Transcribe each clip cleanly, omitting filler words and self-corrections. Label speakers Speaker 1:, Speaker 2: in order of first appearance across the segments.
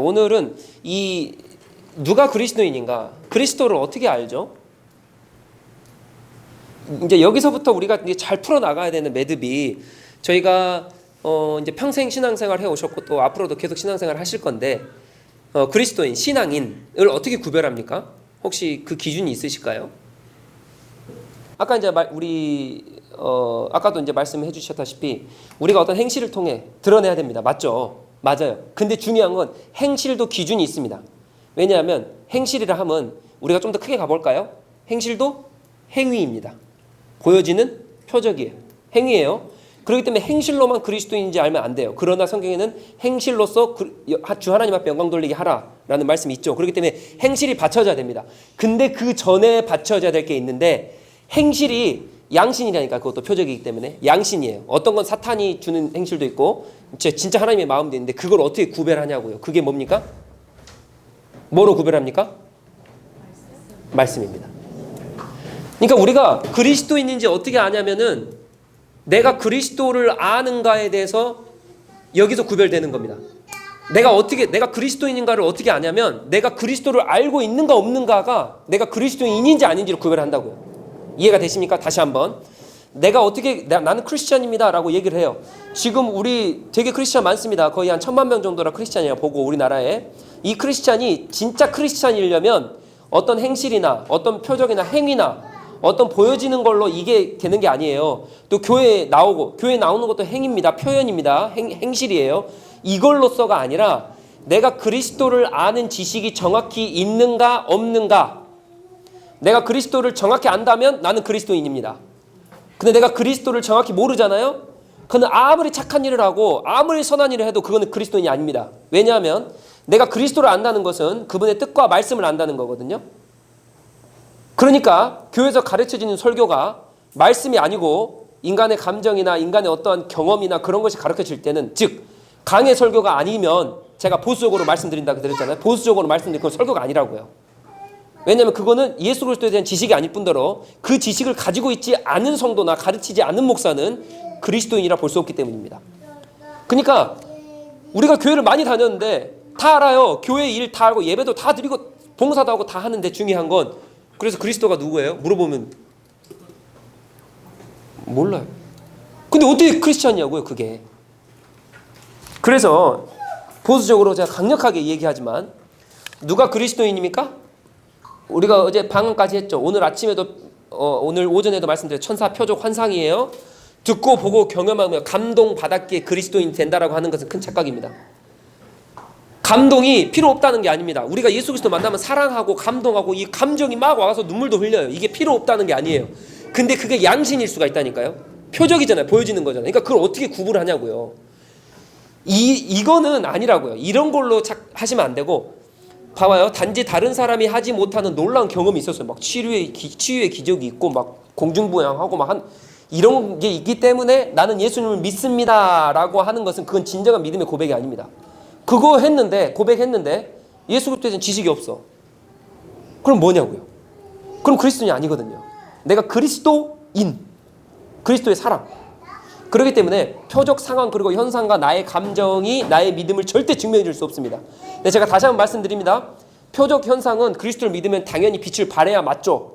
Speaker 1: 오늘은 이 누가 그리스도인인가? 그리스도를 어떻게 알죠? 이제 여기서부터 우리가 이제 잘 풀어 나가야 되는 매듭이 저희가 이제 평생 신앙생활 해 오셨고 또 앞으로도 계속 신앙생활 하실 건데 그리스도인, 신앙인을 어떻게 구별합니까? 혹시 그 기준이 있으실까요? 아까 이제 아까도 이제 말씀해 주셨다시피 우리가 어떤 행실을 통해 드러내야 됩니다. 맞죠? 맞아요. 근데 중요한 건 행실도 기준이 있습니다. 왜냐하면 행실이라 하면 우리가 좀 더 크게 가볼까요? 행실도 행위입니다. 보여지는 표적이에요. 행위예요. 그렇기 때문에 행실로만 그리스도인인지 알면 안 돼요. 그러나 성경에는 행실로서 주 하나님 앞에 영광 돌리게 하라라는 말씀이 있죠. 그렇기 때문에 행실이 받쳐져야 됩니다. 근데 그 전에 받쳐져야 될 게 있는데 행실이 양신이라니까 그것도 표적이기 때문에 양신이에요. 어떤 건 사탄이 주는 행실도 있고 진짜 하나님의 마음도 있는데 그걸 어떻게 구별하냐고요. 그게 뭡니까? 뭐로 구별합니까? 말씀입니다. 그러니까 우리가 그리스도인인지 어떻게 아냐면은 내가 그리스도를 아는가에 대해서 여기서 구별되는 겁니다. 내가 그리스도인인가를 어떻게 아냐면 내가 그리스도를 알고 있는가 없는가가 내가 그리스도인인지 아닌지를 구별한다고요. 이해가 되십니까? 다시 한번. 나는 크리스찬입니다 라고 얘기를 해요. 지금 우리 되게 크리스찬 많습니다. 거의 한 1000만 명 정도라 크리스찬이라 보고 우리나라에. 이 크리스찬이 진짜 크리스찬이려면 어떤 행실이나 어떤 표적이나 행위나 어떤 보여지는 걸로 이게 되는 게 아니에요. 또 교회에 나오는 것도 행위입니다. 표현입니다. 행실이에요. 이걸로서가 아니라 내가 그리스도를 아는 지식이 정확히 있는가 없는가. 내가 그리스도를 정확히 안다면 나는 그리스도인입니다. 근데 내가 그리스도를 정확히 모르잖아요? 그는 아무리 착한 일을 하고 아무리 선한 일을 해도 그거는 그리스도인이 아닙니다. 왜냐하면 내가 그리스도를 안다는 것은 그분의 뜻과 말씀을 안다는 거거든요. 그러니까 교회에서 가르쳐지는 설교가 말씀이 아니고 인간의 감정이나 인간의 어떠한 경험이나 그런 것이 가르쳐질 때는 즉 강의 설교가 아니면 제가 보수적으로 말씀드린다고 드렸잖아요. 보수적으로 말씀드린 그건 설교가 아니라고요. 왜냐하면 그거는 예수 그리스도에 대한 지식이 아닐 뿐더러 그 지식을 가지고 있지 않은 성도나 가르치지 않은 목사는 그리스도인이라 볼 수 없기 때문입니다. 그러니까 우리가 교회를 많이 다녔는데 다 알아요. 교회 일 다 알고 예배도 다 드리고 봉사도 하고 다 하는데 중요한 건 그래서 그리스도가 누구예요? 물어보면 몰라요. 근데 어떻게 크리스찬이냐고요 그게. 그래서 보수적으로 제가 강력하게 얘기하지만 누가 그리스도인입니까? 우리가 어제 방언까지 했죠. 오늘 아침에도 오늘 오전에도 말씀드렸죠. 천사 표적 환상이에요. 듣고 보고 경험하며 감동받았기에 그리스도인 된다라고 하는 것은 큰 착각입니다. 감동이 필요 없다는 게 아닙니다. 우리가 예수 그리스도 만나면 사랑하고 감동하고 이 감정이 막 와서 눈물도 흘려요. 이게 필요 없다는 게 아니에요. 근데 그게 양신일 수가 있다니까요. 표적이잖아요. 보여지는 거잖아요. 그러니까 그걸 어떻게 구분하냐고요. 이거는 아니라고요. 이런 걸로 하시면 안 되고 봐봐요. 단지 다른 사람이 하지 못하는 놀라운 경험이 있었어요. 막 치유의 기적이 있고 막 공중부양하고 막 이런 게 있기 때문에 나는 예수님을 믿습니다라고 하는 것은 그건 진정한 믿음의 고백이 아닙니다. 그거 고백했는데 예수 그리스도에 대한 지식이 없어. 그럼 뭐냐고요? 그럼 그리스도인이 아니거든요. 내가 그리스도인, 그리스도의 사람. 그렇기 때문에 표적 상황 그리고 현상과 나의 감정이 나의 믿음을 절대 증명해 줄 수 없습니다. 근데 제가 다시 한번 말씀드립니다. 표적 현상은 그리스도를 믿으면 당연히 빛을 발해야 맞죠.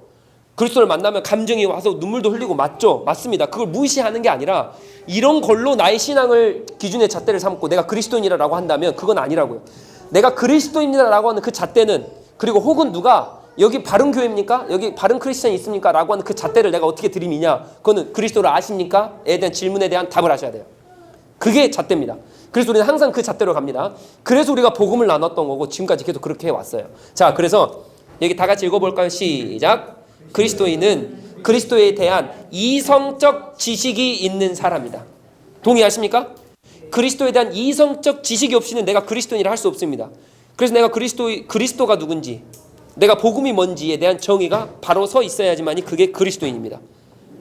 Speaker 1: 그리스도를 만나면 감정이 와서 눈물도 흘리고 맞죠. 맞습니다. 그걸 무시하는 게 아니라 이런 걸로 나의 신앙을 기준의 잣대를 삼고 내가 그리스도인이라고 한다면 그건 아니라고요. 내가 그리스도인이라고 하는 그 잣대는 그리고 혹은 누가 여기 바른 교회입니까? 여기 바른 크리스천이 있습니까? 라고 하는 그 잣대를 내가 어떻게 드림이냐? 그거는 그리스도를 아십니까? 에 대한 질문에 대한 답을 하셔야 돼요. 그게 잣대입니다. 그래서 우리는 항상 그 잣대로 갑니다. 그래서 우리가 복음을 나눴던 거고 지금까지 계속 그렇게 해왔어요. 자, 그래서 여기 다 같이 읽어볼까요? 시작. 그리스도인은 그리스도에 대한 이성적 지식이 있는 사람이다. 동의하십니까? 그리스도에 대한 이성적 지식이 없이는 내가 그리스도인이라 할 수 없습니다. 그래서 내가 그리스도가 누군지 내가 복음이 뭔지에 대한 정의가 바로 서 있어야지만이 그게 그리스도인입니다.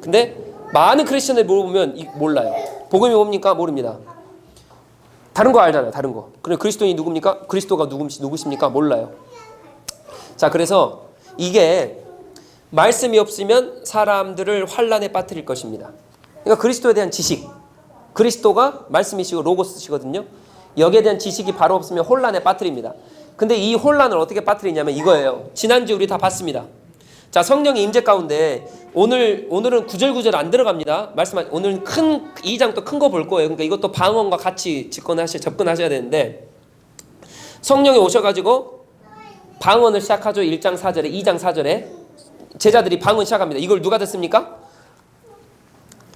Speaker 1: 근데 많은 크리스천들 물어보면 몰라요. 복음이 뭡니까? 모릅니다. 다른 거 알잖아요. 다른 거. 그럼 그리스도인이 누굽니까? 그리스도가 누구십니까? 몰라요. 자, 그래서 이게 말씀이 없으면 사람들을 환란에 빠뜨릴 것입니다. 그러니까 그리스도에 대한 지식. 그리스도가 말씀이시고 로고스시거든요. 여기에 대한 지식이 바로 없으면 혼란에 빠뜨립니다. 근데 이 혼란을 어떻게 빠뜨리냐면 이거예요. 지난주 우리 다 봤습니다. 자, 성령의 임재 가운데 오늘은 구절구절 안 들어갑니다. 오늘은 2장 또 큰 거 볼 거예요. 그러니까 이것도 방언과 같이 접근하셔야 되는데, 성령이 오셔가지고 방언을 시작하죠. 1장 4절에 2장 4절에 제자들이 방언 시작합니다. 이걸 누가 듣습니까?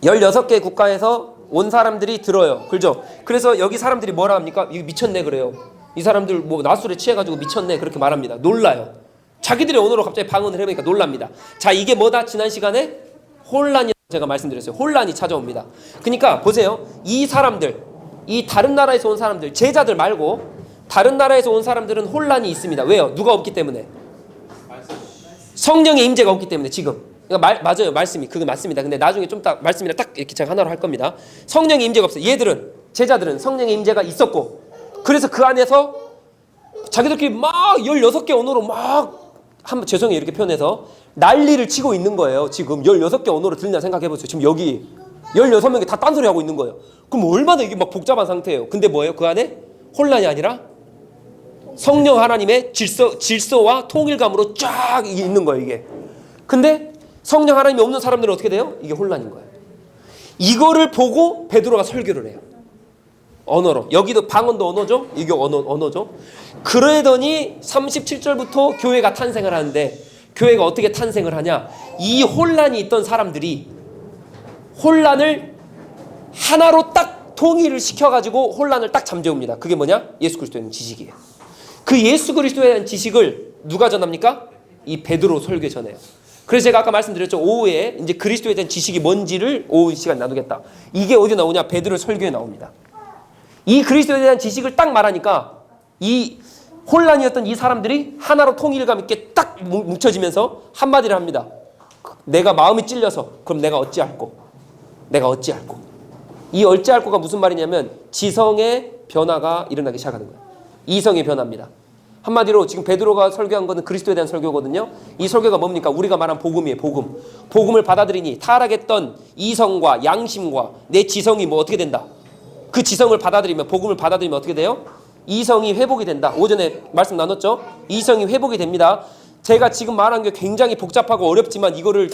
Speaker 1: 16개 국가에서 온 사람들이 들어요. 그렇죠? 그래서 여기 사람들이 뭐라 합니까? 이거 미쳤네 그래요. 이 사람들 뭐 낮술에 취해가지고 미쳤네 그렇게 말합니다. 놀라요. 자기들의 언어로 갑자기 방언을 해보니까 놀랍니다. 자, 이게 뭐다? 지난 시간에 혼란이, 제가 말씀드렸어요. 혼란이 찾아옵니다. 그러니까 보세요. 이 사람들, 이 다른 나라에서 온 사람들, 제자들 말고 다른 나라에서 온 사람들은 혼란이 있습니다. 왜요? 누가 없기 때문에? 성령의 임재가 없기 때문에. 지금 그러니까 맞아요. 말씀이 그거 맞습니다. 근데 나중에 좀 딱 말씀이랑 딱 이렇게 제가 하나로 할 겁니다. 성령의 임재가 없어요. 얘들은, 제자들은 성령의 임재가 있었고, 그래서 그 안에서 자기들끼리 막 16개 언어로 막 죄송해요 이렇게 표현해서 난리를 치고 있는 거예요. 지금 16개 언어로 들리나 생각해보세요. 지금 여기 16명이 다 딴소리 하고 있는 거예요. 그럼 얼마나 이게 막 복잡한 상태예요. 근데 뭐예요? 그 안에 혼란이 아니라 성령 하나님의 질서와 통일감으로 쫙 있는 거예요, 이게. 근데 성령 하나님이 없는 사람들은 어떻게 돼요? 이게 혼란인 거예요. 이거를 보고 베드로가 설교를 해요. 언어로. 여기도 방언도 언어죠? 이게 언어죠? 그러더니 37절부터 교회가 탄생을 하는데, 교회가 어떻게 탄생을 하냐? 이 혼란이 있던 사람들이 혼란을 하나로 딱 통일을 시켜가지고 혼란을 딱 잠재웁니다. 그게 뭐냐? 예수 그리스도에 대한 지식이에요. 그 예수 그리스도에 대한 지식을 누가 전합니까? 이 베드로 설교에 전해요. 그래서 제가 아까 말씀드렸죠. 오후에 이제 그리스도에 대한 지식이 뭔지를 오후 시간 나누겠다. 이게 어디 나오냐? 베드로 설교에 나옵니다. 이 그리스도에 대한 지식을 딱 말하니까 이 혼란이었던 이 사람들이 하나로 통일감 있게 딱 뭉쳐지면서 한마디를 합니다. 내가 마음이 찔려서 그럼 내가 어찌할꼬? 이 어찌할꼬가 무슨 말이냐면 지성의 변화가 일어나기 시작하는 거예요. 이성의 변화입니다. 한마디로 지금 베드로가 설교한 것은 그리스도에 대한 설교거든요. 이 설교가 뭡니까? 우리가 말한 복음이에요. 복음을 받아들이니 타락했던 이성과 양심과 내 지성이 뭐 어떻게 된다? 그 지성을 받아들이면, 복음을 받아들이면 어떻게 돼요? 이성이 회복이 된다. 오전에 말씀 나눴죠? 이성이 회복이 됩니다. 제가 지금 말한 게 굉장히 복잡하고 어렵지만 이거를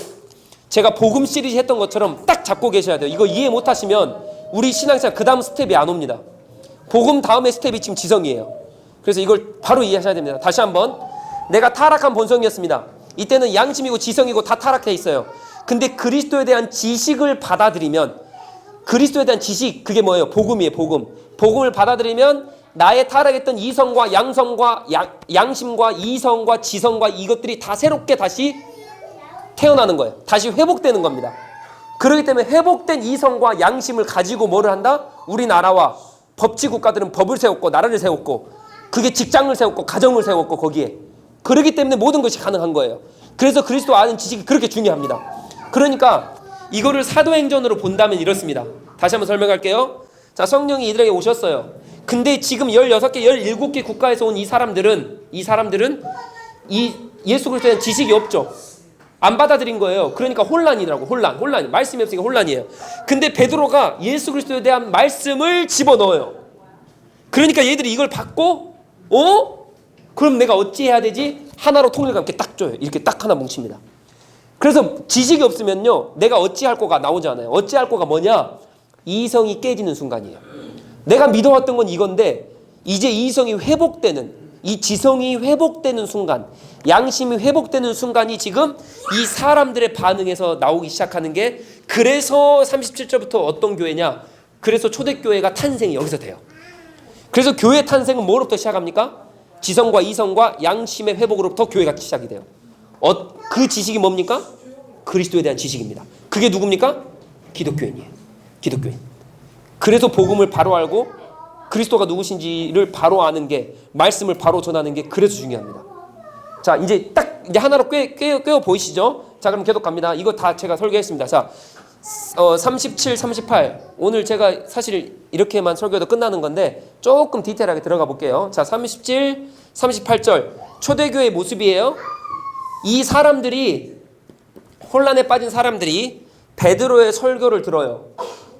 Speaker 1: 제가 복음 시리즈 했던 것처럼 딱 잡고 계셔야 돼요. 이거 이해 못하시면 우리 신앙생활 그 다음 스텝이 안 옵니다. 복음 다음의 스텝이 지금 지성이에요. 그래서 이걸 바로 이해하셔야 됩니다. 다시 한번. 내가 타락한 본성이었습니다. 이때는 양심이고 지성이고 다 타락해 있어요. 근데 그리스도에 대한 지식을 받아들이면, 그리스도에 대한 지식, 그게 뭐예요? 복음이에요. 복음을 받아들이면 나의 타락했던 이성과 양심과 이성과 지성과 이것들이 다 새롭게 다시 태어나는 거예요. 다시 회복되는 겁니다. 그렇기 때문에 회복된 이성과 양심을 가지고 뭐를 한다? 우리나라와 법치 국가들은 법을 세웠고 나라를 세웠고, 그게 직장을 세웠고 가정을 세웠고, 거기에 그렇기 때문에 모든 것이 가능한 거예요. 그래서 그리스도 아는 지식이 그렇게 중요합니다. 그러니까 이거를 사도행전으로 본다면 이렇습니다. 다시 한번 설명할게요. 자, 성령이 이들에게 오셨어요. 근데 지금 16개, 17개 국가에서 온 이 사람들은 이 예수 그리스도에 대한 지식이 없죠. 안 받아들인 거예요. 그러니까 혼란이라고. 혼란. 말씀이 없으니까 혼란이에요. 근데 베드로가 예수 그리스도에 대한 말씀을 집어넣어요. 그러니까 얘들이 이걸 받고, 그럼 내가 어찌해야 되지? 하나로 통일감 있게 딱 줘요. 이렇게 딱 하나 뭉칩니다. 그래서 지식이 없으면요, 내가 어찌할 거가 나오지 않아요. 어찌할 거가 뭐냐? 이성이 깨지는 순간이에요. 내가 믿어왔던 건 이건데 이제 이성이 회복되는, 이 지성이 회복되는 순간, 양심이 회복되는 순간이 지금 이 사람들의 반응에서 나오기 시작하는 게, 그래서 37절부터 어떤 교회냐? 그래서 초대교회가 탄생이 여기서 돼요. 그래서 교회 탄생은 뭐로부터 시작합니까? 지성과 이성과 양심의 회복으로부터 교회가 시작이 돼요. 그 지식이 뭡니까? 그리스도에 대한 지식입니다. 그게 누굽니까? 기독교인이에요. 기독교인. 그래서 복음을 바로 알고 그리스도가 누구신지를 바로 아는 게, 말씀을 바로 전하는 게 그래서 중요합니다. 자, 이제 딱 이제 하나로 꿰어 보이시죠? 자, 그럼 계속 갑니다. 이거 다 제가 설교했습니다. 자, 37, 38. 오늘 제가 사실 이렇게만 설교도 끝나는 건데 조금 디테일하게 들어가 볼게요. 자, 37, 38절. 초대교회의 모습이에요. 이 사람들이, 혼란에 빠진 사람들이 베드로의 설교를 들어요.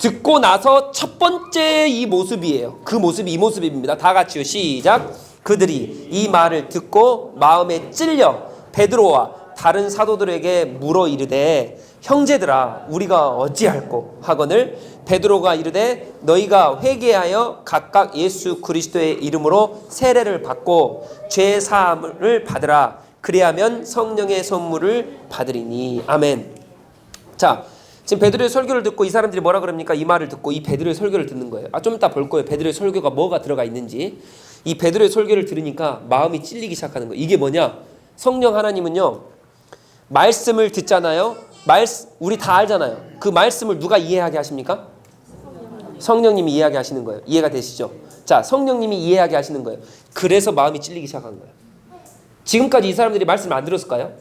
Speaker 1: 듣고 나서 첫 번째 이 모습이에요. 그 모습이 이 모습입니다. 다 같이요. 시작. 그들이 이 말을 듣고 마음에 찔려 베드로와 다른 사도들에게 물어 이르되 형제들아 우리가 어찌할꼬 하거늘 베드로가 이르되 너희가 회개하여 각각 예수 그리스도의 이름으로 세례를 받고 죄 사함을 받으라. 그리하면 성령의 선물을 받으리니. 아멘. 자, 지금 베드로의 설교를 듣고 이 사람들이 뭐라 그럽니까? 이 말을 듣고 이 베드로의 설교를 듣는 거예요. 좀 이따 볼 거예요. 베드로의 설교가 뭐가 들어가 있는지. 이 베드로의 설교를 들으니까 마음이 찔리기 시작하는 거예요. 이게 뭐냐? 성령 하나님은요, 말씀을 듣잖아요. 우리 다 알잖아요. 그 말씀을 누가 이해하게 하십니까? 성령님이 이해하게 하시는 거예요. 이해가 되시죠? 자, 성령님이 이해하게 하시는 거예요. 그래서 마음이 찔리기 시작한 거예요. 지금까지 이 사람들이 말씀을 안 들었을까요?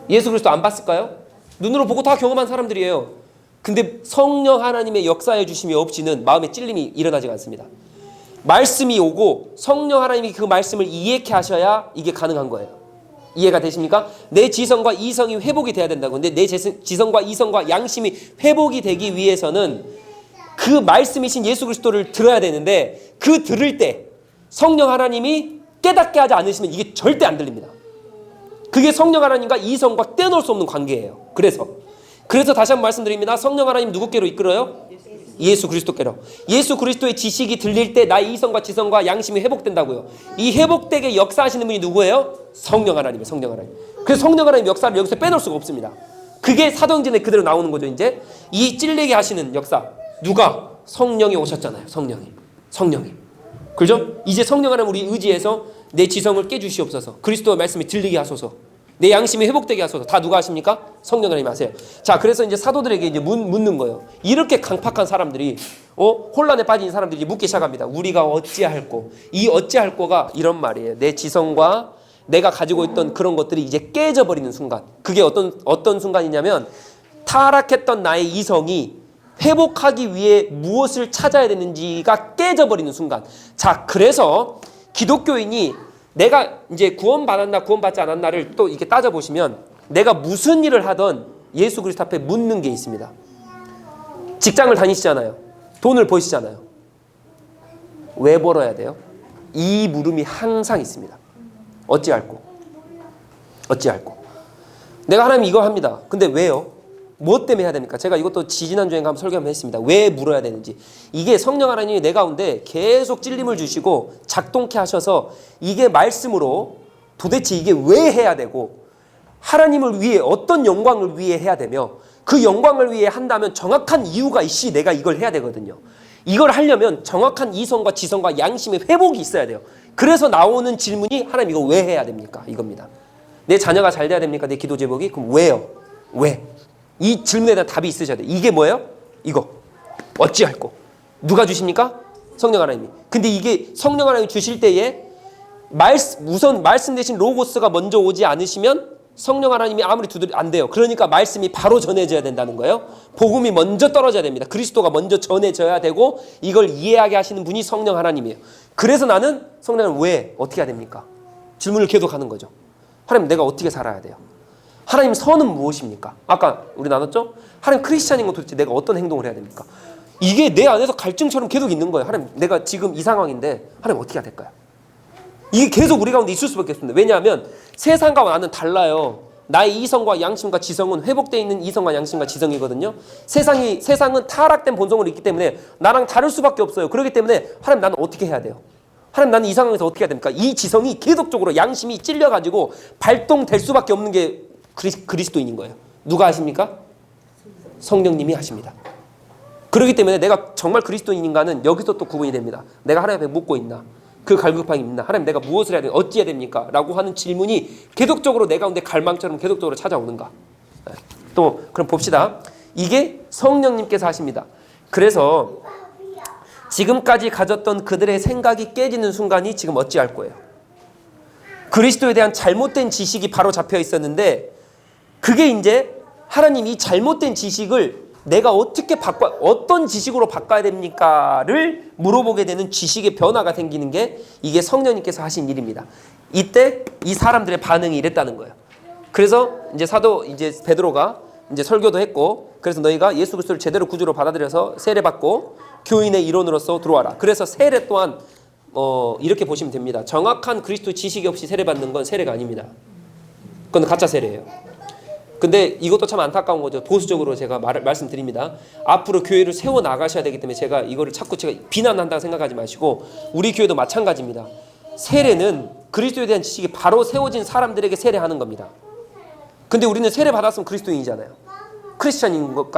Speaker 1: 예수 그리스도 안 봤을까요? 눈으로 보고 다 경험한 사람들이에요. 근데 성령 하나님의 역사해 주심이 없이는 마음에 찔림이 일어나지 않습니다. 말씀이 오고 성령 하나님이 그 말씀을 이해케 하셔야 이게 가능한 거예요. 이해가 되십니까? 내 지성과 이성이 회복이 돼야 된다고. 근데 내 지성과 이성과 양심이 회복이 되기 위해서는 그 말씀이신 예수 그리스도를 들어야 되는데 그 들을 때 성령 하나님이 깨닫게 하지 않으시면 이게 절대 안 들립니다. 그게 성령 하나님과 이성과 떼놓을 수 없는 관계예요. 그래서 다시 한번 말씀드립니다. 성령 하나님 누구께로 이끌어요? 예수 그리스도께로. 예수 그리스도의 지식이 들릴 때 나의 이성과 지성과 양심이 회복된다고요. 이 회복되게 역사하시는 분이 누구예요? 성령 하나님이에요. 성령 하나님. 그래서 성령 하나님 역사를 여기서 빼놓을 수가 없습니다. 그게 사도행전에 그대로 나오는 거죠. 이제 이 찔리게 하시는 역사 누가? 성령이 오셨잖아요. 성령이. 그죠? 이제 성령 하나님 우리 의지해서 내 지성을 깨주시옵소서. 그리스도의 말씀이 들리게 하소서. 내 양심이 회복되게 하소서. 다 누가 하십니까? 성령 하나님 하세요. 자, 그래서 이제 사도들에게 이제 묻는 거예요. 이렇게 강팍한 사람들이 혼란에 빠진 사람들이 묻기 시작합니다. 우리가 어찌할꼬. 이 어찌할꼬가 이런 말이에요. 내 지성과 내가 가지고 있던 그런 것들이 이제 깨져버리는 순간. 그게 어떤 순간이냐면 타락했던 나의 이성이 회복하기 위해 무엇을 찾아야 되는지가 깨져버리는 순간. 자, 그래서 기독교인이 내가 이제 구원받았나 구원받지 않았나를 또 이렇게 따져보시면 내가 무슨 일을 하던 예수 그리스도 앞에 묻는 게 있습니다. 직장을 다니시잖아요. 돈을 버시잖아요. 왜 벌어야 돼요? 이 물음이 항상 있습니다. 어찌할꼬. 내가 하나님 이거 합니다. 근데 왜요? 무엇 때문에 해야 됩니까? 제가 이것도 지지난주에 한번 설교 한번 했습니다. 왜 물어야 되는지. 이게 성령 하나님이 내 가운데 계속 찔림을 주시고 작동케 하셔서 이게 말씀으로 도대체 이게 왜 해야 되고 하나님을 위해 어떤 영광을 위해 해야 되며 그 영광을 위해 한다면 정확한 이유가 있이 내가 이걸 해야 되거든요. 이걸 하려면 정확한 이성과 지성과 양심의 회복이 있어야 돼요. 그래서 나오는 질문이 하나님 이거 왜 해야 됩니까? 이겁니다. 내 자녀가 잘 돼야 됩니까? 내 기도 제목이? 그럼 왜요? 왜? 이 질문에 대한 답이 있으셔야 돼요. 이게 뭐예요? 이거. 어찌할꼬. 누가 주십니까? 성령 하나님이. 근데 이게 성령 하나님이 주실 때에 우선 말씀 대신 로고스가 먼저 오지 않으시면 성령 하나님이 아무리 두드려 안 돼요. 그러니까 말씀이 바로 전해져야 된다는 거예요. 복음이 먼저 떨어져야 됩니다. 그리스도가 먼저 전해져야 되고 이걸 이해하게 하시는 분이 성령 하나님이에요. 그래서 나는 성령을 왜 어떻게 해야 됩니까? 질문을 계속하는 거죠. 하나님 내가 어떻게 살아야 돼요? 하나님 선은 무엇입니까? 아까 우리 나눴죠? 하나님 크리스찬인 건 도대체 내가 어떤 행동을 해야 됩니까? 이게 내 안에서 갈증처럼 계속 있는 거예요. 하나님 내가 지금 이 상황인데 하나님 어떻게 해야 될까요? 이게 계속 우리 가운데 있을 수밖에 없습니다. 왜냐하면 세상과 나는 달라요. 나의 이성과 양심과 지성은 회복되어 있는 이성과 양심과 지성이거든요. 세상은 타락된 본성으로 있기 때문에 나랑 다를 수밖에 없어요. 그렇기 때문에 하나님 나는 어떻게 해야 돼요? 하나님 나는 이 상황에서 어떻게 해야 됩니까? 이 지성이 계속적으로 양심이 찔려가지고 발동될 수밖에 없는 게 그리스도인인 거예요. 누가 하십니까? 성령님이 하십니다. 그렇기 때문에 내가 정말 그리스도인인가는 여기서 또 구분이 됩니다. 내가 하나님 앞에 묻고 있나? 그 갈급함이 있나? 하나님 내가 무엇을 해야 되나? 어찌 해야 됩니까? 라고 하는 질문이 계속적으로 내 가운데 갈망처럼 계속적으로 찾아오는가? 또 그럼 봅시다. 이게 성령님께서 하십니다. 그래서 지금까지 가졌던 그들의 생각이 깨지는 순간이 지금 어찌할 거예요? 그리스도에 대한 잘못된 지식이 바로 잡혀 있었는데 그게 이제 하나님 이 잘못된 지식을 내가 어떻게 어떤 지식으로 바꿔야 됩니까를 물어보게 되는 지식의 변화가 생기는 게 이게 성령님께서 하신 일입니다. 이때 이 사람들의 반응이 이랬다는 거예요. 그래서 이제 베드로가 이제 설교도 했고, 그래서 너희가 예수 그리스도를 제대로 구주로 받아들여서 세례받고 교인의 일원으로서 들어와라. 그래서 세례 또한 이렇게 보시면 됩니다. 정확한 그리스도 지식이 없이 세례받는 건 세례가 아닙니다. 그건 가짜 세례예요. 근데 이것도 참 안타까운 거죠. 보수적으로 제가 말씀드립니다. 앞으로 교회를 세워 나가셔야 되기 때문에 제가 이거를 자꾸 제가 비난한다고 생각하지 마시고, 우리 교회도 마찬가지입니다. 세례는 그리스도에 대한 지식이 바로 세워진 사람들에게 세례하는 겁니다. 근데 우리는 세례 받았으면 그리스도인이잖아요. 크리스찬인 것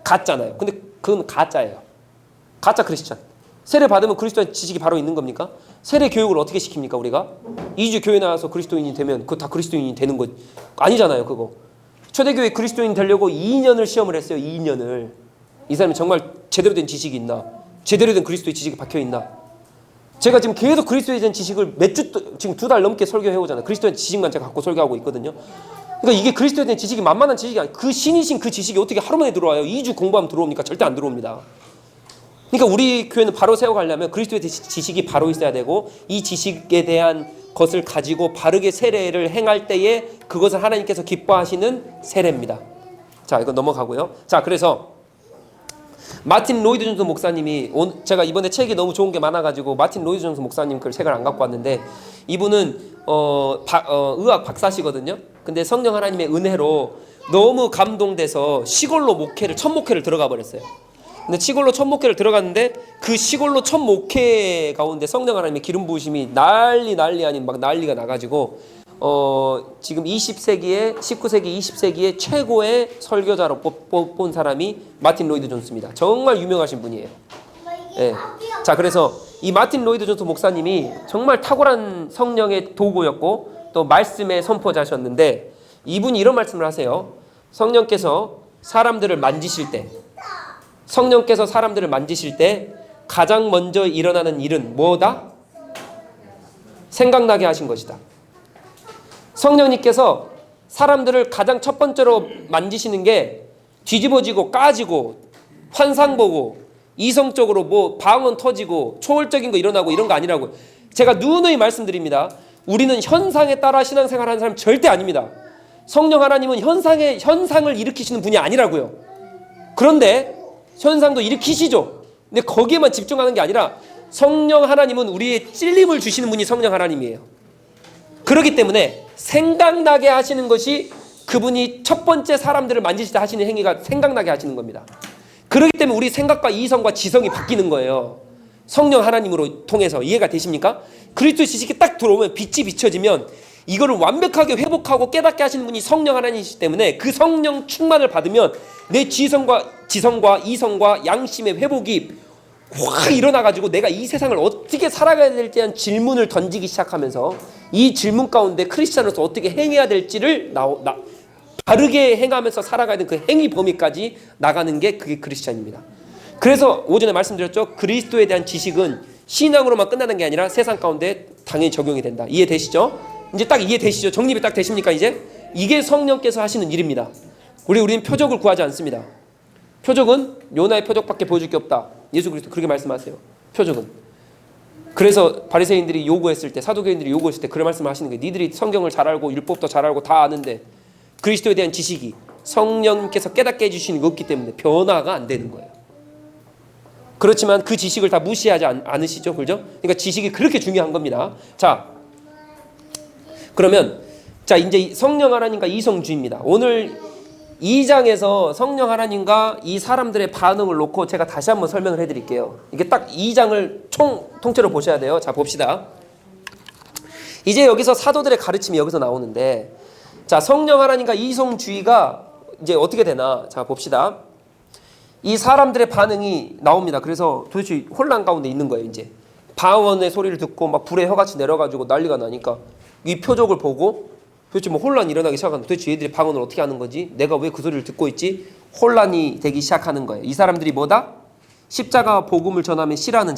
Speaker 1: 같잖아요. 근데 그건 가짜예요. 가짜 크리스찬. 세례 받으면 그리스도의 지식이 바로 있는 겁니까? 세례 교육을 어떻게 시킵니까 우리가? 2주 교회 나와서 그리스도인이 되면 그거 다 그리스도인이 되는 거 아니잖아요. 그거. 초대교회 그리스도인 되려고 2년을 시험을 했어요. 2년을. 이 사람이 정말 제대로 된 지식이 있나? 제대로 된 그리스도의 지식이 박혀있나? 제가 지금 계속 그리스도에 대한 지식을 지금 2달 넘게 설교해 오잖아요. 그리스도의 지식만 제가 갖고 설교하고 있거든요. 그러니까 이게 그리스도에 대한 지식이 만만한 지식이 아니에요. 그 신이신 그 지식이 어떻게 하루 만에 들어와요? 2주 공부하면 들어옵니까? 절대 안 들어옵니다. 그러니까 우리 교회는 바로 세워가려면 그리스도에 대한 지식이 바로 있어야 되고, 이 지식에 대한 것을 가지고 바르게 세례를 행할 때에 그것을 하나님께서 기뻐하시는 세례입니다. 자, 이거 넘어가고요. 자, 그래서 마틴 로이드 존슨 목사님이, 제가 이번에 책이 너무 좋은 게 많아가지고 마틴 로이드 존슨 목사님 그 책을 안 갖고 왔는데, 이분은 의학 박사시거든요. 근데 성령 하나님의 은혜로 너무 감동돼서 시골로 첫 목회를 들어가 버렸어요. 근데 시골로 첫 목회를 들어갔는데, 그 시골로 첫 목회 가운데 성령 하나님의 기름 부으심이 난리 아닌 막 난리가 나가지고 지금 19세기 20세기의 최고의 설교자로 뽑은 사람이 마틴 로이드 존스입니다. 정말 유명하신 분이에요. 네. 자, 그래서 이 마틴 로이드 존스 목사님이 정말 탁월한 성령의 도구였고 또 말씀의 선포자셨는데, 이분이 이런 말씀을 하세요. 성령께서 사람들을 만지실 때 가장 먼저 일어나는 일은 뭐다? 생각나게 하신 것이다. 성령님께서 사람들을 가장 첫 번째로 만지시는 게 뒤집어지고 까지고 환상 보고 이성적으로 뭐 방언 터지고 초월적인 거 일어나고 이런 거 아니라고. 제가 누누이 말씀드립니다. 우리는 현상에 따라 신앙생활하는 사람 절대 아닙니다. 성령 하나님은 현상을 일으키시는 분이 아니라고요. 그런데 현상도 일으키시죠. 근데 거기에만 집중하는 게 아니라 성령 하나님은 우리의 찔림을 주시는 분이 성령 하나님이에요. 그렇기 때문에 생각나게 하시는 것이 그분이 첫 번째 사람들을 만지실 때 하시는 행위가 생각나게 하시는 겁니다. 그렇기 때문에 우리 생각과 이성과 지성이 바뀌는 거예요. 성령 하나님으로 통해서. 이해가 되십니까? 그리스도 지식이 딱 들어오면 빛이 비춰지면 이거를 완벽하게 회복하고 깨닫게 하시는 분이 성령 하나님이시기 때문에 그 성령 충만을 받으면 내 지성과 이성과 양심의 회복이 확 일어나가지고 내가 이 세상을 어떻게 살아가야 될지에 대한 질문을 던지기 시작하면서 이 질문 가운데 크리스찬으로서 어떻게 행해야 될지를 바르게 행하면서 살아가야 되는 그 행위 범위까지 나가는 게 그게 크리스찬입니다. 그래서 오전에 말씀드렸죠. 그리스도에 대한 지식은 신앙으로만 끝나는 게 아니라 세상 가운데 당연히 적용이 된다. 이해되시죠? 이제 딱 이해되시죠? 정립이 딱 되십니까 이제? 이게 성령께서 하시는 일입니다. 우리는 표적을 구하지 않습니다. 표적은 요나의 표적밖에 보여줄 게 없다. 예수 그리스도 그렇게 말씀하세요. 표적은. 그래서 바리새인들이 요구했을 때, 사두개인들이 요구했을 때 그런 말씀을 하시는 거예요. 니들이 성경을 잘 알고 율법도 잘 알고 다 아는데 그리스도에 대한 지식이 성령께서 깨닫게 해주시는 게 없기 때문에 변화가 안 되는 거예요. 그렇지만 그 지식을 다 무시하지 않으시죠? 그죠? 그러니까 지식이 그렇게 중요한 겁니다. 자, 그러면 이제 성령 하나님과 이성주의입니다. 오늘 2장에서 성령 하나님과 이 사람들의 반응을 놓고 제가 다시 한번 설명을 해드릴게요. 이게 딱 2장을 통째로 보셔야 돼요. 자, 봅시다. 이제 여기서 사도들의 가르침이 여기서 나오는데, 자, 성령 하나님과 이성주의가 이제 어떻게 되나? 자, 봅시다. 이 사람들의 반응이 나옵니다. 그래서 도대체 혼란 가운데 있는 거예요. 이제 방언의 소리를 듣고 막 불의 혀같이 내려가지고 난리가 나니까 이 표적을 보고 도대체 뭐 혼란이 일어나기 시작하는, 도대체 얘들이 방언을 어떻게 하는 거지? 내가 왜 그 소리를 듣고 있지? 혼란이 되기 시작하는 거예요. 이 사람들이 뭐다? 십자가 복음을 전하면 싫어하는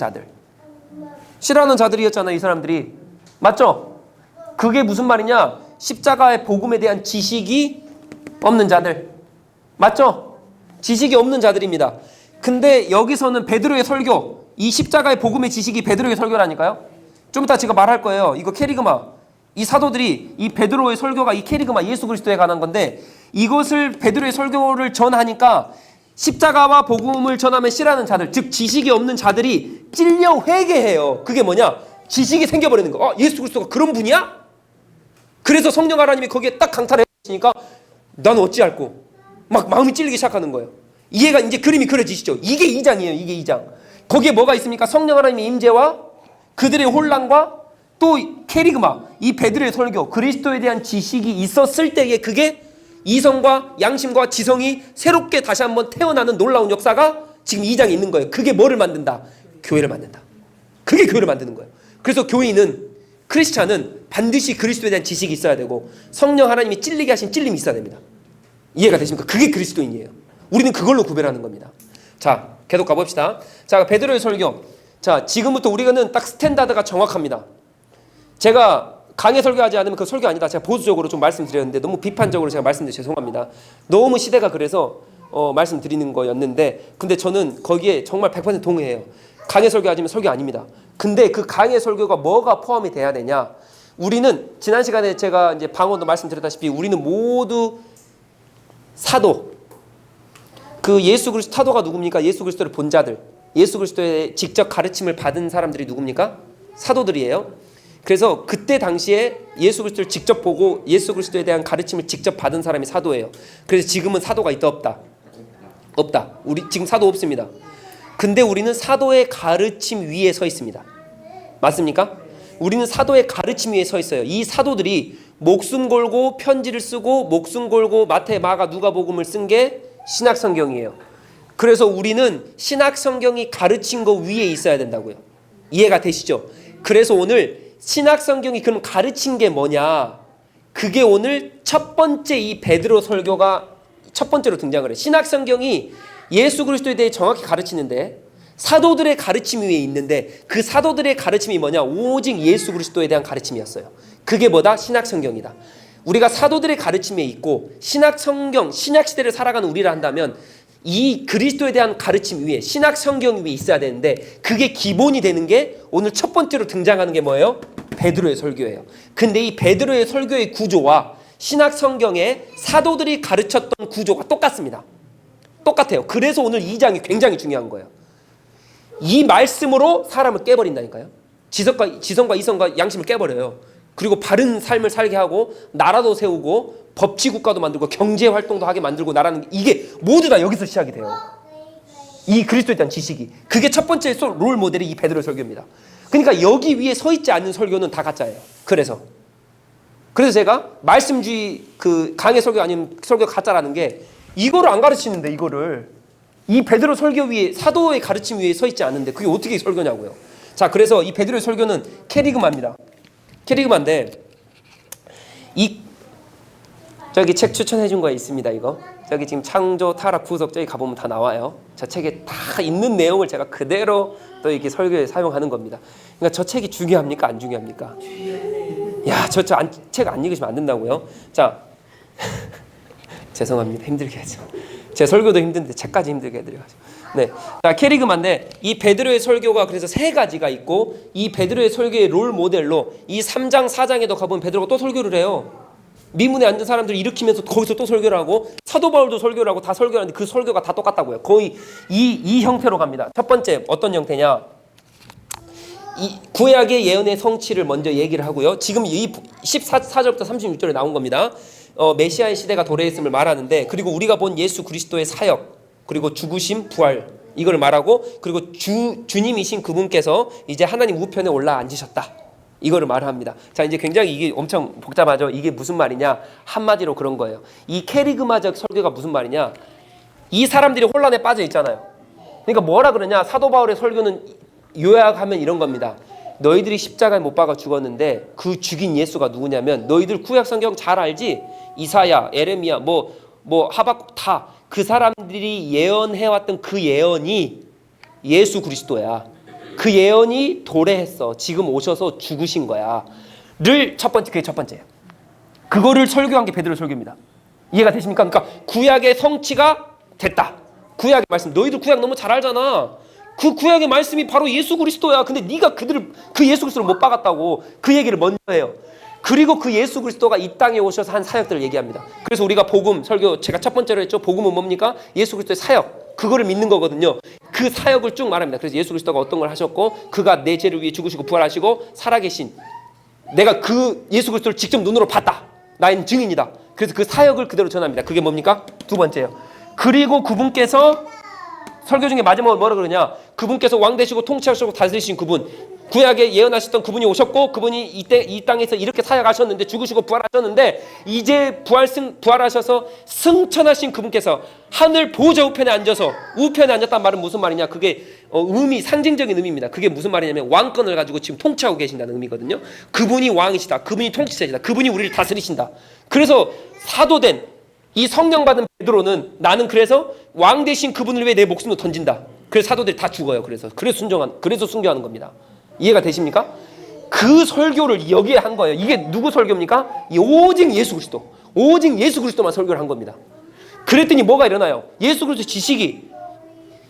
Speaker 1: 자들이었잖아요. 이 사람들이. 맞죠? 그게 무슨 말이냐? 십자가의 복음에 대한 지식이 없는 자들. 맞죠? 지식이 없는 자들입니다. 근데 여기서는 베드로의 설교, 이 십자가의 복음의 지식이 베드로의 설교라니까요. 좀 이따 제가 말할 거예요. 이거 캐리그마. 이 사도들이 이 베드로의 설교가 이 케리그마 예수 그리스도에 관한 건데 이것을 베드로의 설교를 전하니까 십자가와 복음을 전하면 싫어하는 자들, 즉 지식이 없는 자들이 찔려 회개해요. 그게 뭐냐? 지식이 생겨버리는 거. 예수 그리스도가 그런 분이야? 그래서 성령 하나님이 거기에 딱 강탈해 주시니까 난 어찌할꼬 막 마음이 찔리기 시작하는 거예요. 이해가 이제 그림이 그려지시죠? 이게 2장이에요. 이게 2장. 거기에 뭐가 있습니까? 성령 하나님의 임재와 그들의 혼란과 또 케리그마, 이 베드로의 설교, 그리스도에 대한 지식이 있었을 때에 그게 이성과 양심과 지성이 새롭게 다시 한번 태어나는 놀라운 역사가 지금 2장에 있는 거예요. 그게 뭐를 만든다? 교회를 만든다. 그게 교회를 만드는 거예요. 그래서 교인은, 크리스찬은 반드시 그리스도에 대한 지식이 있어야 되고 성령 하나님이 찔리게 하신 찔림이 있어야 됩니다. 이해가 되십니까? 그게 그리스도인이에요. 우리는 그걸로 구별하는 겁니다. 자, 계속 가봅시다. 자, 베드로의 설교. 자, 지금부터 우리는 딱 스탠다드가 정확합니다. 제가 강해 설교하지 않으면 그 설교 아니다. 제가 보수적으로 좀 말씀드렸는데 너무 비판적으로 제가 말씀드려 죄송합니다. 너무 시대가 그래서 말씀드리는 거였는데 근데 저는 거기에 정말 100% 동의해요. 강해 설교하지 않으면 설교 아닙니다. 근데 그 강해 설교가 뭐가 포함이 돼야 되냐? 우리는 지난 시간에 제가 이제 방언도 말씀드렸다시피 우리는 모두 사도, 그 예수 그리스도 사도가 누굽니까? 예수 그리스도를 본 자들, 예수 그리스도의 직접 가르침을 받은 사람들이 누굽니까? 사도들이에요. 그래서 그때 당시에 예수 그리스도를 직접 보고 예수 그리스도에 대한 가르침을 직접 받은 사람이 사도예요. 그래서 지금은 사도가 있다 없다? 없다. 우리 지금 사도 없습니다. 근데 우리는 사도의 가르침 위에 서 있습니다. 맞습니까? 우리는 사도의 가르침 위에 서 있어요. 이 사도들이 목숨 걸고 편지를 쓰고 목숨 걸고 마태, 마가, 누가복음을 쓴 게 신약 성경이에요. 그래서 우리는 신약 성경이 가르친 거 위에 있어야 된다고요. 이해가 되시죠? 그래서 오늘 신약 성경이 그럼 가르친 게 뭐냐? 그게 오늘 첫 번째 이 베드로 설교가 첫 번째로 등장을 해요. 신약 성경이 예수 그리스도에 대해 정확히 가르치는데 사도들의 가르침 위에 있는데 그 사도들의 가르침이 뭐냐? 오직 예수 그리스도에 대한 가르침이었어요. 그게 뭐다? 신약 성경이다. 우리가 사도들의 가르침에 있고 신약 성경, 신약 시대를 살아가는 우리라 한다면 이 그리스도에 대한 가르침 위에 신약 성경 위에 있어야 되는데 그게 기본이 되는 게 오늘 첫 번째로 등장하는 게 뭐예요? 베드로의 설교예요. 근데 이 베드로의 설교의 구조와 신약 성경의 사도들이 가르쳤던 구조가 똑같습니다. 똑같아요. 그래서 오늘 2장이 굉장히 중요한 거예요. 이 말씀으로 사람을 깨버린다니까요. 지성과 이성과 양심을 깨버려요. 그리고 바른 삶을 살게 하고 나라도 세우고 법치국가도 만들고 경제활동도 하게 만들고 나라는 이게 모두 다 여기서 시작이 돼요. 이 그리스도에 대한 지식이. 그게 첫 번째 롤 모델이 이 베드로 설교입니다. 그러니까 여기 위에 서 있지 않는 설교는 다 가짜예요. 그래서 제가 말씀주의 그 강의 설교 아니면 설교 가짜라는 게 이거를 안 가르치는데 이거를 이 베드로 설교 위에 사도의 가르침 위에 서 있지 않는데 그게 어떻게 설교냐고요. 자, 그래서 이 베드로의 설교는 캐리그마입니다. 캐리그마인데 이 저기 책 추천해 준 거 있습니다. 이거 저기 지금 창조 타락 구속 저기 가보면 다 나와요. 저 책에 다 있는 내용을 제가 그대로 또 이렇게 설교에 사용하는 겁니다. 그러니까 저 책이 중요합니까? 안 중요합니까? 야, 저 책 안 읽으시면 안 된다고요? 자, 죄송합니다. 힘들게 하죠. 제 설교도 힘든데 책까지 힘들게 해드려가지고. 네, 자, 캐리그마인데 이 베드로의 설교가 그래서 세 가지가 있고 이 베드로의 설교의 롤 모델로 이 3장 4장에도 가보면 베드로가 또 설교를 해요. 미문에 앉은 사람들을 일으키면서 거기서 또 설교를 하고 사도 바울도 설교를 하고 다 설교를 하는데 그 설교가 다 똑같다고요. 거의 이 형태로 갑니다. 첫 번째 어떤 형태냐? 이 구약의 예언의 성취를 먼저 얘기를 하고요. 지금 이 14절부터 36절에 나온 겁니다. 메시아의 시대가 도래했음을 말하는데 그리고 우리가 본 예수 그리스도의 사역 그리고 죽으심 부활 이걸 말하고 그리고 주님이신 그분께서 이제 하나님 우편에 올라 앉으셨다. 이거를 말합니다. 자, 이제 굉장히 이게 엄청 복잡하죠. 이게 무슨 말이냐? 한마디로 그런 거예요. 이 캐리그마적 설교가 무슨 말이냐? 이 사람들이 혼란에 빠져 있잖아요. 그러니까 뭐라 그러냐? 사도 바울의 설교는 요약하면 이런 겁니다. 너희들이 십자가에 못 박아 죽었는데 그 죽인 예수가 누구냐면 너희들 구약 성경 잘 알지? 이사야, 에레미야, 뭐 하박국 다 그 사람들이 예언해왔던 그 예언이 예수 그리스도야. 그 예언이 도래했어. 지금 오셔서 죽으신 거야. 를 첫 번째, 그게 첫 번째예요. 그거를 설교한 게 베드로 설교입니다. 이해가 되십니까? 그러니까 구약의 성취가 됐다. 구약의 말씀. 너희들 구약 너무 잘 알잖아. 그 구약의 말씀이 바로 예수 그리스도야. 근데 네가 그 예수 그리스도를 못 박았다고 그 얘기를 먼저 해요. 그리고 그 예수 그리스도가 이 땅에 오셔서 한 사역들을 얘기합니다. 그래서 우리가 복음 설교, 제가 첫 번째로 했죠. 복음은 뭡니까? 예수 그리스도의 사역, 그거를 믿는 거거든요. 그 사역을 쭉 말합니다. 그래서 예수 그리스도가 어떤 걸 하셨고, 그가 내 죄를 위해 죽으시고 부활하시고 살아계신, 내가 그 예수 그리스도를 직접 눈으로 봤다, 나는 증인이다. 그래서 그 사역을 그대로 전합니다. 그게 뭡니까? 두 번째요. 그리고 그분께서 설교 중에 마지막으로 뭐라 그러냐, 그분께서 왕 되시고 통치하시고 다스리신 그분, 구약에 예언하셨던 그분이 오셨고, 그분이 이 땅에서 이렇게 사역하셨는데, 죽으시고 부활하셨는데, 이제 부활하셔서 승천하신 그분께서 하늘 보좌 우편에 앉아서, 우편에 앉았단 말은 무슨 말이냐, 그게 상징적인 의미입니다. 그게 무슨 말이냐면 왕권을 가지고 지금 통치하고 계신다는 의미거든요. 그분이 왕이시다, 그분이 통치자시다, 그분이 우리를 다스리신다. 그래서 사도된 이 성령 받은 베드로는, 나는 그래서 왕 대신 그분을 위해 내 목숨을 던진다. 그래서 사도들이 다 죽어요. 그래서 순교하는 겁니다. 이해가 되십니까? 그 설교를 여기에 한 거예요. 이게 누구 설교입니까? 오직 예수 그리스도, 오직 예수 그리스도만 설교를 한 겁니다. 그랬더니 뭐가 일어나요? 예수 그리스도 지식이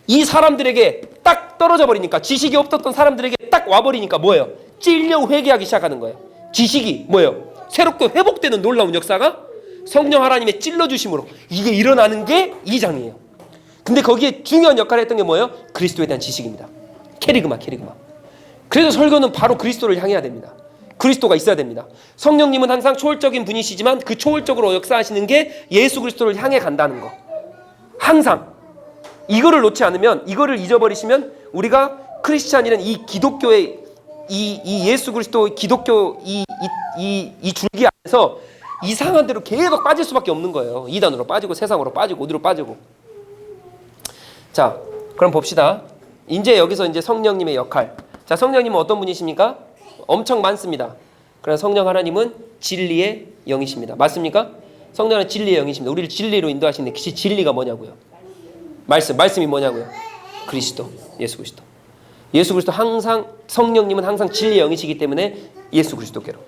Speaker 1: 이 사람들에게 딱 떨어져 버리니까, 지식이 없었던 사람들에게 딱 와버리니까 뭐예요? 찔려 회개하기 시작하는 거예요. 지식이 뭐예요? 새롭게 회복되는 놀라운 역사가 성령 하나님의 찔러주심으로 이게 일어나는 게 2장이에요. 근데 거기에 중요한 역할을 했던 게 뭐예요? 그리스도에 대한 지식입니다. 캐리그마. 그래서 설교는 바로 그리스도를 향해야 됩니다. 그리스도가 있어야 됩니다. 성령님은 항상 초월적인 분이시지만 그 초월적으로 역사하시는 게 예수 그리스도를 향해 간다는 거. 항상 이거를 놓지 않으면, 이거를 잊어버리시면 우리가 크리스찬이라는 이 기독교의 이 예수 그리스도 기독교 이 줄기 안에서 이상한 대로 계속 빠질 수밖에 없는 거예요. 이단으로 빠지고 세상으로 빠지고 어디로 빠지고. 자, 그럼 봅시다. 이제 여기서 이제 성령님의 역할. 자, 성령님은 어떤 분이십니까? 엄청 많습니다. 그러나 성령 하나님은 진리의 영이십니다. 맞습니까? 성령은 진리의 영이십니다. 우리를 진리로 인도하시는데, 그 진리가 뭐냐고요? 말씀이 뭐냐고요? 그리스도, 예수 그리스도. 예수 그리스도 항상, 성령님은 항상 진리의 영이시기 때문에 예수 그리스도께로.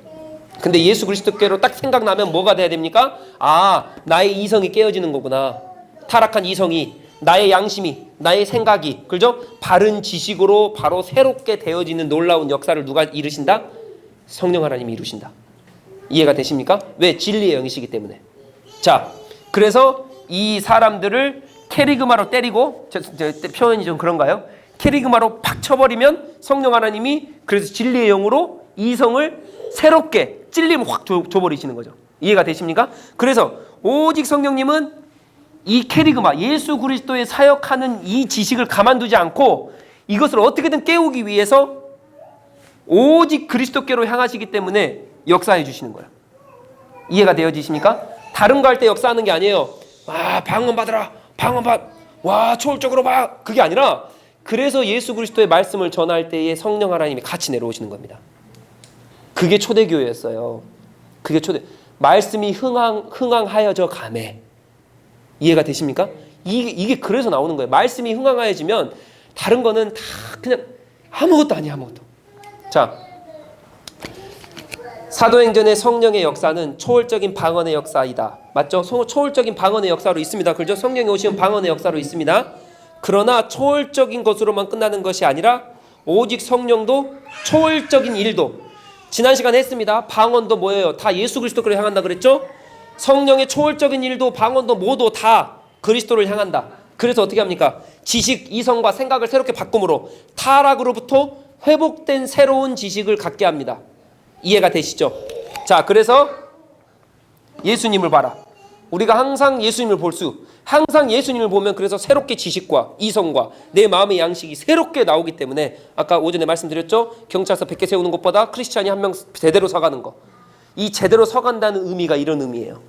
Speaker 1: 근데 예수 그리스도께로 딱 생각나면 뭐가 돼야 됩니까? 아, 나의 이성이 깨어지는 거구나. 타락한 이성이, 나의 양심이, 나의 생각이, 그죠? 바른 지식으로 바로 새롭게 되어지는 놀라운 역사를 누가 이루신다? 성령 하나님이 이루신다. 이해가 되십니까? 왜? 진리의 영이시기 때문에. 자, 그래서 이 사람들을 캐리그마로 때리고, 표현이 좀 그런가요? 캐리그마로 팍 쳐버리면 성령 하나님이 그래서 진리의 영으로 이성을 새롭게 찔림을 확 줘버리시는 거죠. 이해가 되십니까? 그래서 오직 성령님은 이 캐리그마, 예수 그리스도의 사역하는 이 지식을 가만두지 않고 이것을 어떻게든 깨우기 위해서 오직 그리스도께로 향하시기 때문에 역사해 주시는 거예요. 이해가 되어지십니까? 다른 거 할 때 역사하는 게 아니에요. 와, 방언 받으라, 방언 받, 와, 초월적으로 막, 그게 아니라, 그래서 예수 그리스도의 말씀을 전할 때에 성령 하나님이 같이 내려오시는 겁니다. 그게 초대교회였어요. 그게 말씀이 흥황하여져 가매. 이해가 되십니까? 이게 그래서 나오는 거예요. 말씀이 흥황하여지면 다른 거는 다 그냥 아무것도 아니야, 아무것도. 자, 사도행전의 성령의 역사는 초월적인 방언의 역사이다. 맞죠? 초월적인 방언의 역사로 있습니다. 그렇죠? 성령이 오시면 방언의 역사로 있습니다. 그러나 초월적인 것으로만 끝나는 것이 아니라 오직 성령도 초월적인 일도, 지난 시간에 했습니다. 방언도 뭐예요? 다 예수 그리스도를 향한다 그랬죠? 성령의 초월적인 일도 방언도 모두 다 그리스도를 향한다. 그래서 어떻게 합니까? 지식, 이성과 생각을 새롭게 바꿈으로 타락으로부터 회복된 새로운 지식을 갖게 합니다. 이해가 되시죠? 자, 그래서 예수님을 봐라. 우리가 항상 예수님을 항상 예수님을 보면 그래서 새롭게 지식과 이성과 내 마음의 양식이 새롭게 나오기 때문에, 아까 오전에 말씀드렸죠? 경찰서 100개 세우는 것보다 크리스찬이 한 명 제대로 서가는 거. 이 제대로 서간다는 의미가 이런 의미예요.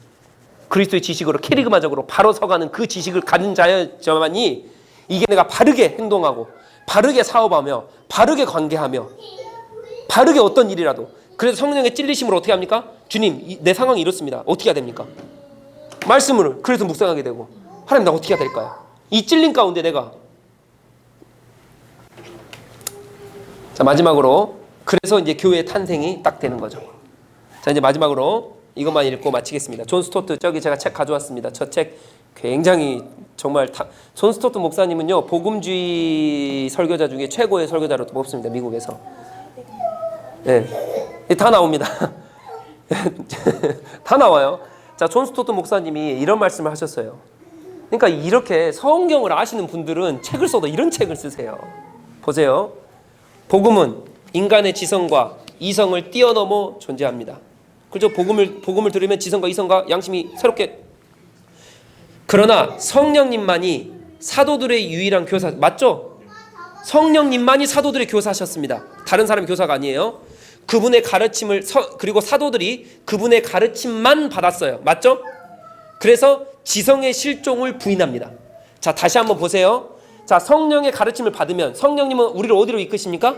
Speaker 1: 그리스도의 지식으로 캐리그마적으로 바로 서가는 그 지식을 가진 자만이 이게 내가 바르게 행동하고 바르게 사업하며 바르게 관계하며 바르게 어떤 일이라도, 그래서 성령의 찔리심으로 어떻게 합니까? 주님, 내 상황이 이렇습니다. 어떻게 해야 됩니까? 말씀을 그래서 묵상하게 되고, 하나님 나 어떻게 해야 될까요? 이 찔림 가운데 내가. 자, 마지막으로 그래서 이제 교회의 탄생이 딱 되는 거죠. 자, 이제 마지막으로 이것만 읽고 마치겠습니다. 존 스토트, 저기 제가 책 가져왔습니다. 저 책 굉장히 정말 존 스토트 목사님은요, 복음주의 설교자 중에 최고의 설교자로 뽑습니다. 미국에서. 네, 다 나옵니다. 다 나와요. 자, 존 스토트 목사님이 이런 말씀을 하셨어요. 그러니까 이렇게 성경을 아시는 분들은 책을 써도 이런 책을 쓰세요. 보세요. 복음은 인간의 지성과 이성을 뛰어넘어 존재합니다. 그죠? 복음을 들으면 지성과 이성과 양심이 새롭게. 그러나 성령님만이 사도들의 유일한 교사. 맞죠? 성령님만이 사도들의 교사셨습니다. 다른 사람의 교사가 아니에요. 그분의 가르침을 그리고 사도들이 그분의 가르침만 받았어요. 맞죠? 그래서 지성의 실종을 부인합니다. 자, 다시 한번 보세요. 자, 성령의 가르침을 받으면 성령님은 우리를 어디로 이끄십니까?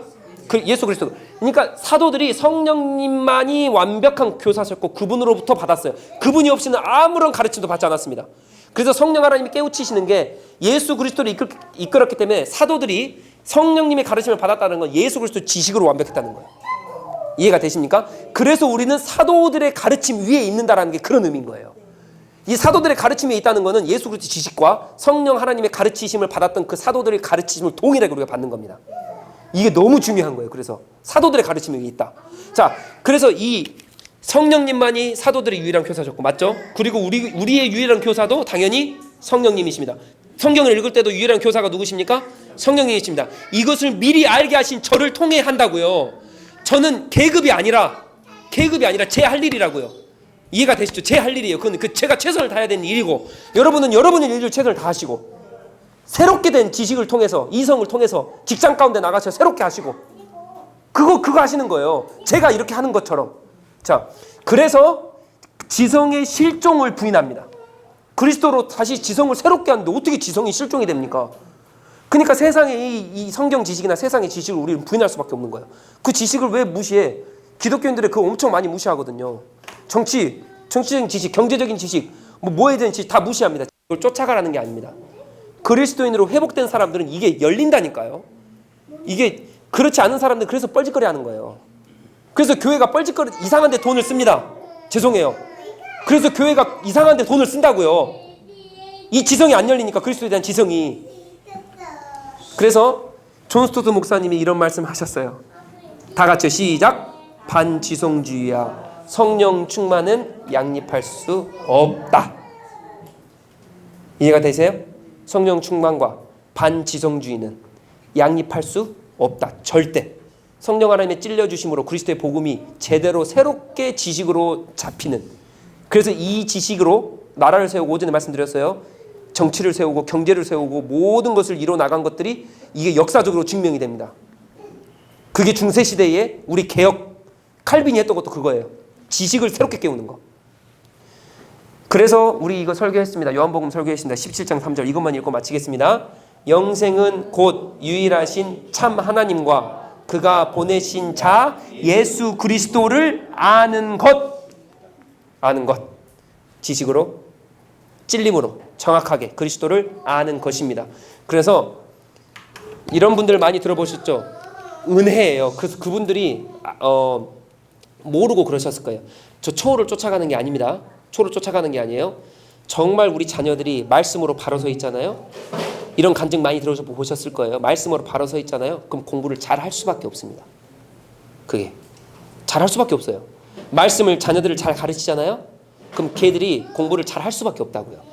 Speaker 1: 예수 그리스도. 그러니까 사도들이 성령님만이 완벽한 교사셨고 그분으로부터 받았어요. 그분이 없이는 아무런 가르침도 받지 않았습니다. 그래서 성령 하나님이 깨우치시는 게 예수 그리스도를 이끌었기 때문에 사도들이 성령님의 가르침을 받았다는 건 예수 그리스도 지식으로 완벽했다는 거예요. 이해가 되십니까? 그래서 우리는 사도들의 가르침 위에 있는다라는 게 그런 의미인 거예요. 이 사도들의 가르침에 있다는 것은 예수 그리스도 지식과 성령 하나님의 가르치심을 받았던 그 사도들의 가르치심을 동일하게 우리가 받는 겁니다. 이게 너무 중요한 거예요. 그래서 사도들의 가르침이 있다. 자, 그래서 이 성령님만이 사도들의 유일한 교사셨고, 맞죠? 그리고 우리의 유일한 교사도 당연히 성령님이십니다. 성경을 읽을 때도 유일한 교사가 누구십니까? 성령님이십니다. 이것을 미리 알게 하신 저를 통해 한다고요. 저는 계급이 아니라 제 할 일이라고요. 이해가 되시죠? 제 할 일이에요. 그건 제가 최선을 다해야 되는 일이고, 여러분은 여러분의 일을 최선을 다하시고, 새롭게 된 지식을 통해서, 이성을 통해서 직장 가운데 나가서 새롭게 하시고, 그거 하시는 거예요. 제가 이렇게 하는 것처럼. 자, 그래서 지성의 실종을 부인합니다. 그리스도로 다시 지성을 새롭게 하는데 어떻게 지성이 실종이 됩니까? 그러니까 세상의 이 성경 지식이나 세상의 지식을 우리는 부인할 수밖에 없는 거예요. 그 지식을 왜 무시해? 기독교인들이 그거 엄청 많이 무시하거든요. 정치적인 지식, 경제적인 지식, 뭐에 대한 지식 다 무시합니다. 그걸 쫓아가라는 게 아닙니다. 그리스도인으로 회복된 사람들은 이게 열린다니까요. 이게 그렇지 않은 사람들은 그래서 뻘짓거리 하는 거예요. 그래서 교회가 뻘짓거리 이상한 데 돈을 씁니다. 죄송해요. 그래서 교회가 이상한 데 돈을 쓴다고요. 이 지성이 안 열리니까, 그리스도에 대한 지성이. 그래서 존 스토트 목사님이 이런 말씀 하셨어요. 다 같이 시작. 반지성주의야. 성령 충만은 양립할 수 없다. 이해가 되세요? 성령 충만과 반지성주의는 양립할 수 없다. 절대. 성령 하나님의 찔려주심으로 그리스도의 복음이 제대로 새롭게 지식으로 잡히는, 그래서 이 지식으로 나라를 세우고, 오전에 말씀드렸어요. 정치를 세우고 경제를 세우고 모든 것을 이뤄 나간 것들이 이게 역사적으로 증명이 됩니다. 그게 중세시대에 우리 개혁 칼빈이 했던 것도 그거예요. 지식을 새롭게 깨우는 거. 그래서 우리 이거 설교했습니다. 요한복음 설교했습니다. 17장 3절 이것만 읽고 마치겠습니다. 영생은 곧 유일하신 참 하나님과 그가 보내신 자 예수 그리스도를 아는 것. 지식으로, 찔림으로 정확하게 그리스도를 아는 것입니다. 그래서 이런 분들 많이 들어보셨죠? 은혜예요. 그래서 그분들이 모르고 그러셨을 거예요. 저 초를 쫓아가는 게 아닙니다. 초를 쫓아가는 게 아니에요. 정말 우리 자녀들이 말씀으로 바로 서 있잖아요. 이런 간증 많이 들어보셨을 거예요. 말씀으로 바로 서 있잖아요. 그럼 공부를 잘 할 수밖에 없습니다. 그게 잘 할 수밖에 없어요. 말씀을 자녀들을 잘 가르치잖아요. 그럼 걔들이 공부를 잘 할 수밖에 없다고요.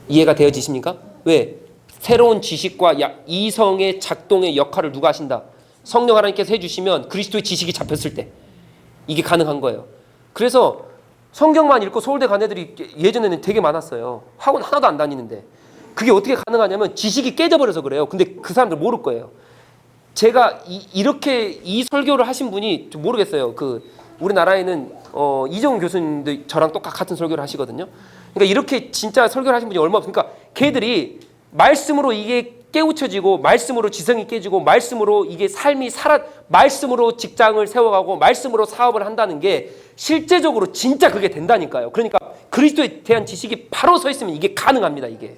Speaker 1: 이해가 되어지십니까? 왜? 새로운 지식과 이성의 작동의 역할을 누가 하신다? 성령 하나님께서 해주시면 그리스도의 지식이 잡혔을 때 이게 가능한 거예요. 그래서 성경만 읽고 서울대 간 애들이 예전에는 되게 많았어요. 학원 하나도 안 다니는데. 그게 어떻게 가능하냐면 지식이 깨져버려서 그래요. 근데 그 사람들 모를 거예요. 제가 이렇게 이 설교를 하신 분이 모르겠어요. 우리나라에는 이정훈 교수님도 저랑 같은 설교를 하시거든요. 그러니까 이렇게 진짜 설교를 하신 분이 얼마 없으니까 걔들이 말씀으로 이게 깨우쳐지고, 말씀으로 지성이 깨지고, 말씀으로 이게 말씀으로 직장을 세워가고, 말씀으로 사업을 한다는 게 실제적으로 진짜 그게 된다니까요. 그러니까 그리스도에 대한 지식이 바로 서 있으면 이게 가능합니다. 이게.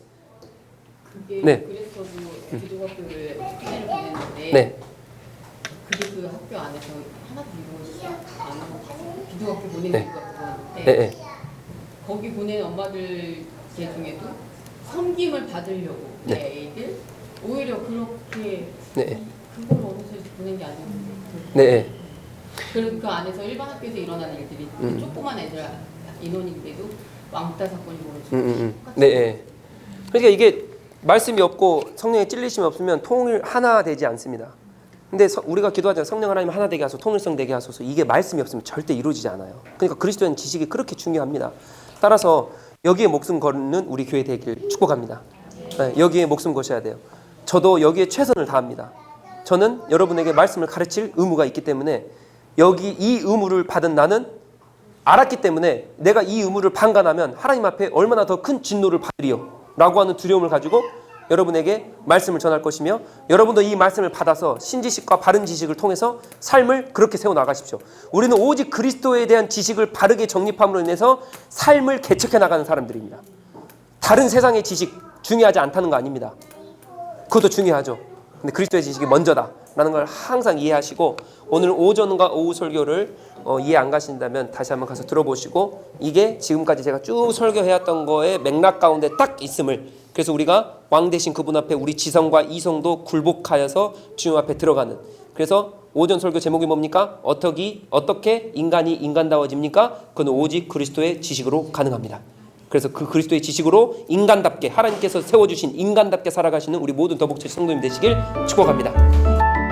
Speaker 2: 그게
Speaker 1: 네.
Speaker 2: 그래서도 기독학교를 특례를 보냈는데
Speaker 1: 네.
Speaker 2: 그게 그 학교 안에서 하나도 이루어지지 않은 거 기독학교 보내는
Speaker 1: 네.
Speaker 2: 것 같은데
Speaker 1: 네.
Speaker 2: 거기 보낸 엄마들 중에도 섬김을 받으려고
Speaker 1: 네.
Speaker 2: 내 애들 오히려 그렇게
Speaker 1: 네.
Speaker 2: 그걸 어디서 보낸 게 아니고
Speaker 1: 네.
Speaker 2: 그럼 그 안에서 일반 학교에서 일어나는 일들이 조그만 애들 인원인데도 왕따 사건이 벌어지고
Speaker 1: 네. 예. 그러니까 이게 말씀이 없고 성령의 찔리심이 없으면 통일 하나 되지 않습니다. 근데 우리가 기도하잖아요. 성령 하나님 하나 되게 하소서, 통일성 되게 하소서. 이게 말씀이 없으면 절대 이루어지지 않아요. 그러니까 그리스도인 지식이 그렇게 중요합니다. 따라서 여기에 목숨 거는 우리 교회 되길 축복합니다. 네, 여기에 목숨 거셔야 돼요. 저도 여기에 최선을 다합니다. 저는 여러분에게 말씀을 가르칠 의무가 있기 때문에 여기 이 의무를 받은 나는 알았기 때문에 내가 이 의무를 방관하면 하나님 앞에 얼마나 더 큰 진노를 받으리요 라고 하는 두려움을 가지고 여러분에게 말씀을 전할 것이며 여러분도 이 말씀을 받아서 신지식과 바른 지식을 통해서 삶을 그렇게 세워나가십시오. 우리는 오직 그리스도에 대한 지식을 바르게 정립함으로 인해서 삶을 개척해 나가는 사람들입니다. 다른 세상의 지식 중요하지 않다는 거 아닙니다. 그것도 중요하죠. 근데 그리스도의 지식이 먼저다라는 걸 항상 이해하시고 오늘 오전과 오후 설교를 이해 안 가신다면 다시 한번 가서 들어보시고 이게 지금까지 제가 쭉 설교해왔던 거의 맥락 가운데 딱 있음을 그래서 우리가 왕 대신 그분 앞에 우리 지성과 이성도 굴복하여서 주님 앞에 들어가는 그래서 오전 설교 제목이 뭡니까? 어떻게 인간이 인간다워집니까? 그건 오직 그리스도의 지식으로 가능합니다. 그래서 그 그리스도의 지식으로 인간답게 하나님께서 세워주신 인간답게 살아가시는 우리 모든 더복체 성도님 되시길 축복합니다.